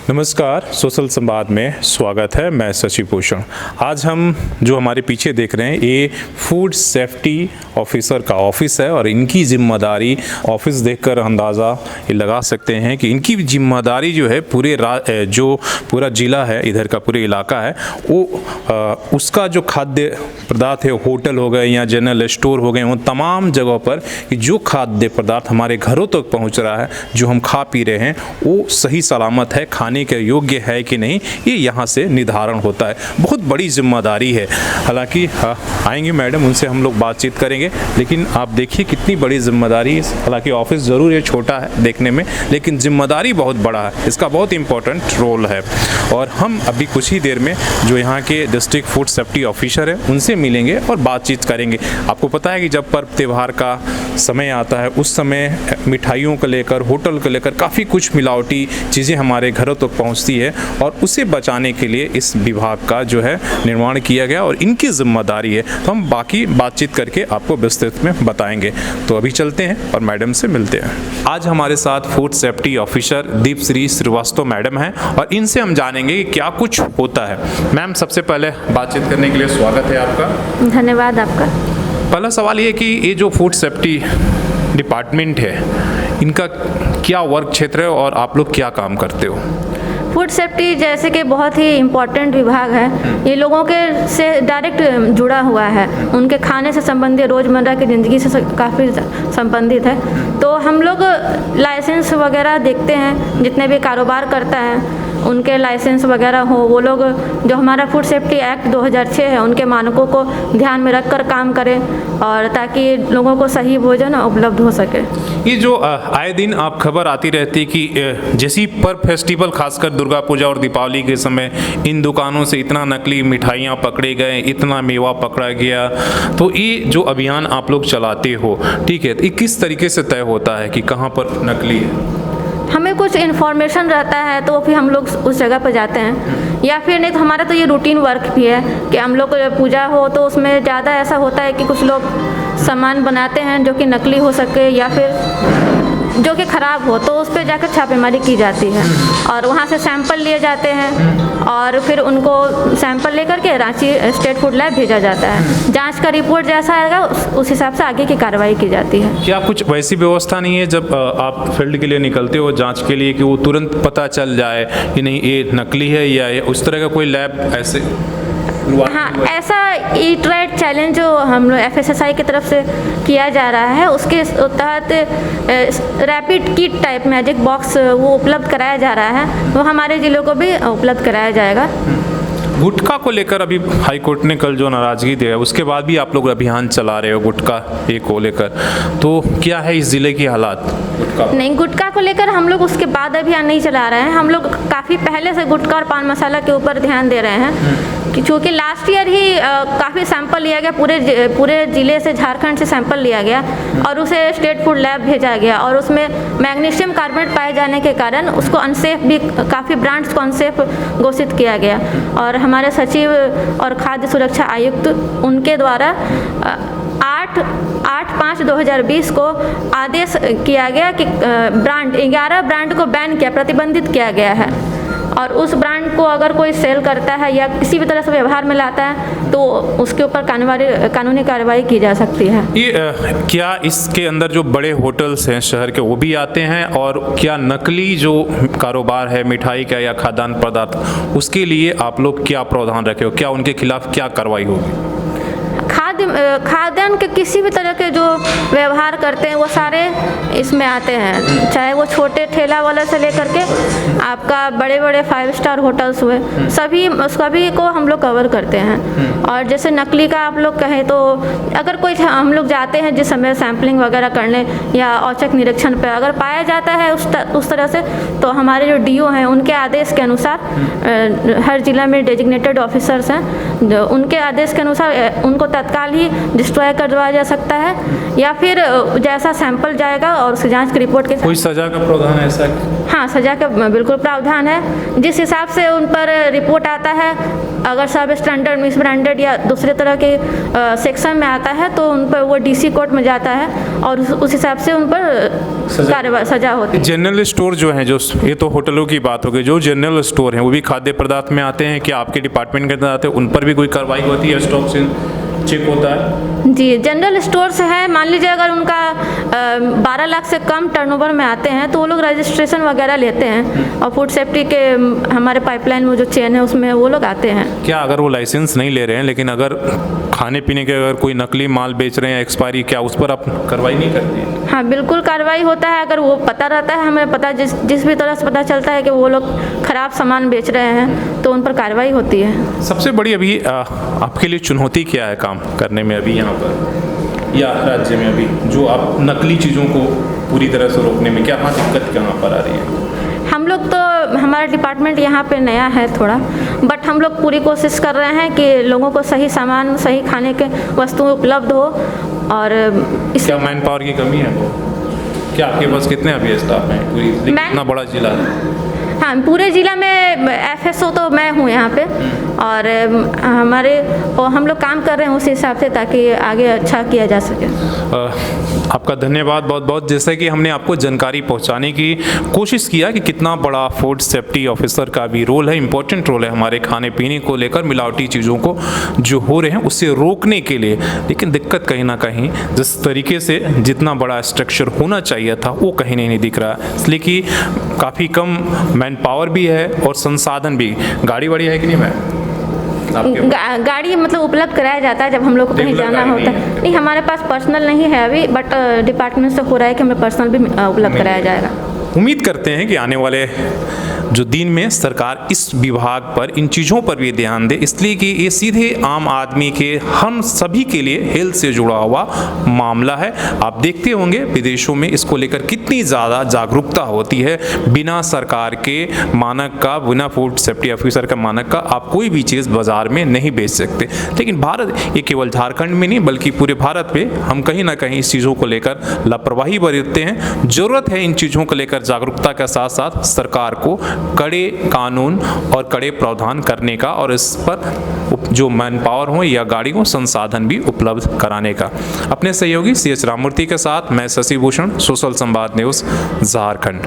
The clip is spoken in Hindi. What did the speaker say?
नमस्कार, सोशल संवाद में स्वागत है। मैं शशि भूषण। आज हम जो हमारे पीछे देख रहे हैं ये फूड सेफ्टी ऑफिसर का ऑफिस है और इनकी जिम्मेदारी ऑफिस देखकर अंदाज़ा ये लगा सकते हैं कि इनकी जिम्मेदारी जो है जो पूरा ज़िला है, इधर का पूरा इलाका है, वो उसका जो खाद्य पदार्थ है, होटल हो गए या जनरल स्टोर हो गए, उन तमाम जगहों पर कि जो खाद्य पदार्थ हमारे घरों तक पहुँच रहा है, जो हम खा पी रहे हैं, वो सही सलामत है, खाने के योग्य है कि नहीं, ये यहाँ से निर्धारण होता है। बहुत बड़ी जिम्मेदारी है। हालांकि आएंगे मैडम, उनसे हम लोग बातचीत करेंगे, लेकिन आप देखिए कितनी बड़ी जिम्मेदारी। हालांकि ऑफिस ज़रूर ये छोटा है देखने में, लेकिन जिम्मेदारी बहुत बड़ा है, इसका बहुत इंपॉर्टेंट रोल है। और हम अभी कुछ ही देर में जो यहाँ के डिस्ट्रिक्ट फूड सेफ्टी ऑफिसर है उनसे मिलेंगे और बातचीत करेंगे। आपको पता है कि जब पर्व त्यौहार का समय आता है उस समय मिठाइयों को लेकर, होटल को लेकर काफ़ी कुछ मिलावटी चीज़ें हमारे घरों तक पहुंचती है और उसे बचाने के लिए इस विभाग का जो है निर्माण किया गया और इनकी जिम्मेदारी है। तो हम बाकी बातचीत करके आपको विस्तृत में बताएंगे। तो अभी चलते हैं और मैडम से मिलते हैं। आज हमारे साथ food safety officer Deepshree Shrivastava madam हैं और इनसे हम जानेंगे कि क्या कुछ होता है। मैम, सबसे पहले बातचीत करने के लिए स्वागत है आपका। धन्यवाद आपका। पहला सवाल ये कि ये जो फूड सेफ्टी डिपार्टमेंट है, इनका क्या वर्क क्षेत्र है और आप लोग क्या काम करते हो? फूड सेफ्टी जैसे कि बहुत ही इम्पोर्टेंट विभाग है। ये लोगों के से डायरेक्ट जुड़ा हुआ है, उनके खाने से संबंधित, रोज़मर्रा की ज़िंदगी से काफ़ी संबंधित है। तो हम लोग लाइसेंस वगैरह देखते हैं, जितने भी कारोबार करता है उनके लाइसेंस वगैरह हो, वो लोग जो हमारा फूड सेफ्टी एक्ट 2006 है उनके मानकों को ध्यान में रखकर काम करें और ताकि लोगों को सही भोजन उपलब्ध हो सके। ये जो आए दिन आप खबर आती रहती है कि जैसी पर फेस्टिवल, खासकर दुर्गा पूजा और दीपावली के समय इन दुकानों से इतना नकली मिठाइयाँ पकड़े गए, इतना मेवा पकड़ा गया, तो ये जो अभियान आप लोग चलाते हो, ठीक है, ये किस तरीके से तय होता है कि कहाँ पर नकली है? हमें कुछ इन्फॉर्मेशन रहता है तो फिर हम लोग उस जगह पर जाते हैं, या फिर नहीं तो हमारा तो ये रूटीन वर्क भी है कि हम लोग पूजा हो तो उसमें ज़्यादा ऐसा होता है कि कुछ लोग सामान बनाते हैं जो कि नकली हो सके या फिर जो कि ख़राब हो, तो उस पर जाकर छापेमारी की जाती है और वहाँ से सैंपल लिए जाते हैं और फिर उनको सैंपल लेकर के रांची स्टेट फूड लैब भेजा जाता है। जांच का रिपोर्ट जैसा आएगा उस हिसाब से आगे की कार्रवाई की जाती है। क्या कुछ वैसी व्यवस्था नहीं है जब आप फील्ड के लिए निकलते हो जांच के लिए कि वो तुरंत पता चल जाए कि नहीं ये नकली है, या उस तरह का कोई लैब ऐसे? हाँ, ऐसा ईट राइट चैलेंज जो हम लोग FSSAI की तरफ से किया जा रहा है उसके तहत rapid kit type magic box वो उपलब्ध कराया जा रहा है, वो हमारे ज़िलों को भी उपलब्ध कराया जाएगा। गुटखा को लेकर अभी हाई कोर्ट ने कल जो नाराज़गी दिया, उसके बाद भी आप लोग अभियान चला रहे हो गुटखा को लेकर, तो क्या है इस ज़िले की हालात? नहीं, गुटखा को लेकर हम लोग उसके बाद अभियान नहीं चला रहे हैं। हम लोग काफ़ी पहले से गुटखा और पान मसाला के ऊपर ध्यान दे रहे हैं कि चूँकि लास्ट ईयर ही काफ़ी सैंपल लिया गया, पूरे ज़िले से, झारखंड से सैंपल लिया गया और उसे स्टेट फूड लैब भेजा गया और उसमें मैग्नीशियम कार्बोनेट पाए जाने के कारण उसको अनसेफ भी, काफ़ी ब्रांड्स को अनसेफ घोषित किया गया और हमारे सचिव और खाद्य सुरक्षा आयुक्त उनके द्वारा 8/5/2020 को आदेश किया गया कि 11 ब्रांड को बैन किया, प्रतिबंधित किया गया है और उस ब्रांड को अगर कोई सेल करता है या किसी भी तरह से व्यवहार में लाता है तो उसके ऊपर कानूनी कार्रवाई की जा सकती है। ये क्या इसके अंदर जो बड़े होटल्स हैं शहर के वो भी आते हैं, और क्या नकली जो कारोबार है मिठाई का या खाद्यान्न पदार्थ, उसके लिए आप लोग क्या प्रावधान रखे हो? क्या उनके खिलाफ क्या कार्रवाई होगी? खाद्यान्न के किसी भी तरह के जो व्यवहार करते हैं वो सारे इसमें आते हैं, चाहे वो छोटे ठेला वाला से लेकर के आपका बड़े बड़े 5 स्टार होटल्स हुए, सभी को हम लोग कवर करते हैं। और जैसे नकली का आप लोग कहें तो अगर कोई, हम लोग जाते हैं जिस समय सैम्पलिंग वगैरह करने या औचक निरीक्षण पर अगर पाया जाता है उस तरह से, तो हमारे जो DO हैं उनके आदेश के अनुसार, हर जिला में डेजिग्नेटेड ऑफिसर्स हैं, उनके आदेश के अनुसार उनको तत्काल साल ही डिस्ट्रॉय करवाया जा सकता है, या फिर जैसा सैंपल जाएगा और उसकी जांच की रिपोर्ट के कोई सजा का प्रावधान है ऐसा? हाँ, सजा का बिल्कुल प्रावधान है। जिस हिसाब से उन पर रिपोर्ट आता है, अगर सब स्टैंडर्ड, मिस ब्रांडेड या दूसरे तरह के सेक्शन में आता है तो उन पर वो डीसी कोर्ट में जाता है और उस हिसाब से उन पर कार्रवाई सजा होती है। जनरल स्टोर जो हैं, जो ये तो होटलों की बात हो गई, जो जनरल स्टोर हैं वो भी खाद्य पदार्थ में आते हैं कि आपके डिपार्टमेंट के अंदर आते हैं, उन पर भी कोई कार्रवाई होती है, स्टॉक से चेक होता है? जी, जनरल स्टोर्स है, मान लीजिए अगर उनका 12 लाख से कम टर्नओवर में आते हैं तो वो लोग रजिस्ट्रेशन वगैरह लेते हैं और फूड सेफ्टी के हमारे पाइपलाइन में जो चेन है उसमें वो लोग आते हैं। क्या अगर वो लाइसेंस नहीं ले रहे हैं लेकिन अगर खाने पीने के अगर कोई नकली माल बेच रहे हैं एक्सपायरी, क्या उस पर आप कार्रवाई नहीं करती हैं? हाँ, बिल्कुल कार्रवाई होता है। अगर वो पता रहता है, हमें पता जिस भी तरह से पता चलता है कि वो लोग खराब सामान बेच रहे हैं तो उन पर कार्रवाई होती है। सबसे बड़ी अभी आपके लिए चुनौती क्या है काम करने में अभी यहाँ पर या राज्य में, अभी जो आप नकली चीज़ों को पूरी तरह से रोकने में क्या दिक्कत कहाँ पर आ रही है? हम लोग तो, हमारा डिपार्टमेंट यहाँ पे नया है थोड़ा, बट हम लोग पूरी कोशिश कर रहे हैं कि लोगों को सही सामान, सही खाने के वस्तुएं उपलब्ध हो। और क्या मैन पावर की कमी है वो? क्या आपके पास कितने अभी स्टाफ हैं? पूरी इतना बड़ा जिला है। हाँ, पूरे ज़िला में FSO तो मैं हूँ यहाँ पे, और हम लोग काम कर रहे हैं उस हिसाब से ताकि आगे अच्छा किया जा सके। आपका धन्यवाद बहुत बहुत। जैसे कि हमने आपको जानकारी पहुंचाने की कोशिश किया कि कितना बड़ा फूड सेफ्टी ऑफिसर का भी रोल है, इम्पोर्टेंट रोल है हमारे खाने पीने को लेकर, मिलावटी चीज़ों को जो हो रहे हैं उससे रोकने के लिए। लेकिन दिक्कत कहीं ना कहीं जिस तरीके से जितना बड़ा स्ट्रक्चर होना चाहिए था वो कहीं नहीं दिख रहा, इसलिए कि काफ़ी कम मैन पावर भी है और संसाधन भी। गाड़ी वाड़ी है कि नहीं? गाड़ी मतलब उपलब्ध कराया जाता है जब हम लोग को कहीं जाना होता है। नहीं, हमारे पास पर्सनल नहीं है अभी, बट डिपार्टमेंट से हो रहा है कि हमें पर्सनल भी उपलब्ध कराया जाएगा। उम्मीद करते हैं कि आने वाले जो दिन में सरकार इस विभाग पर, इन चीज़ों पर भी ध्यान दे, इसलिए कि ये सीधे आम आदमी के, हम सभी के लिए हेल्थ से जुड़ा हुआ मामला है। आप देखते होंगे विदेशों में इसको लेकर कितनी ज़्यादा जागरूकता होती है। बिना सरकार के मानक का, बिना फूड सेफ्टी ऑफिसर का मानक का आप कोई भी चीज़ बाज़ार में नहीं बेच सकते। लेकिन भारत, ये केवल झारखंड में नहीं बल्कि पूरे भारत में हम कहीं ना कहीं इस चीज़ों को लेकर लापरवाही बरतते हैं। ज़रूरत है इन चीज़ों को लेकर जागरूकता के साथ साथ सरकार को कड़े कानून और कड़े प्रावधान करने का, और इस पर जो मैन पावर हो या गाड़ी हो, संसाधन भी उपलब्ध कराने का। अपने सहयोगी CH राममूर्ति के साथ मैं शशि भूषण, सोशल संवाद न्यूज़, झारखंड।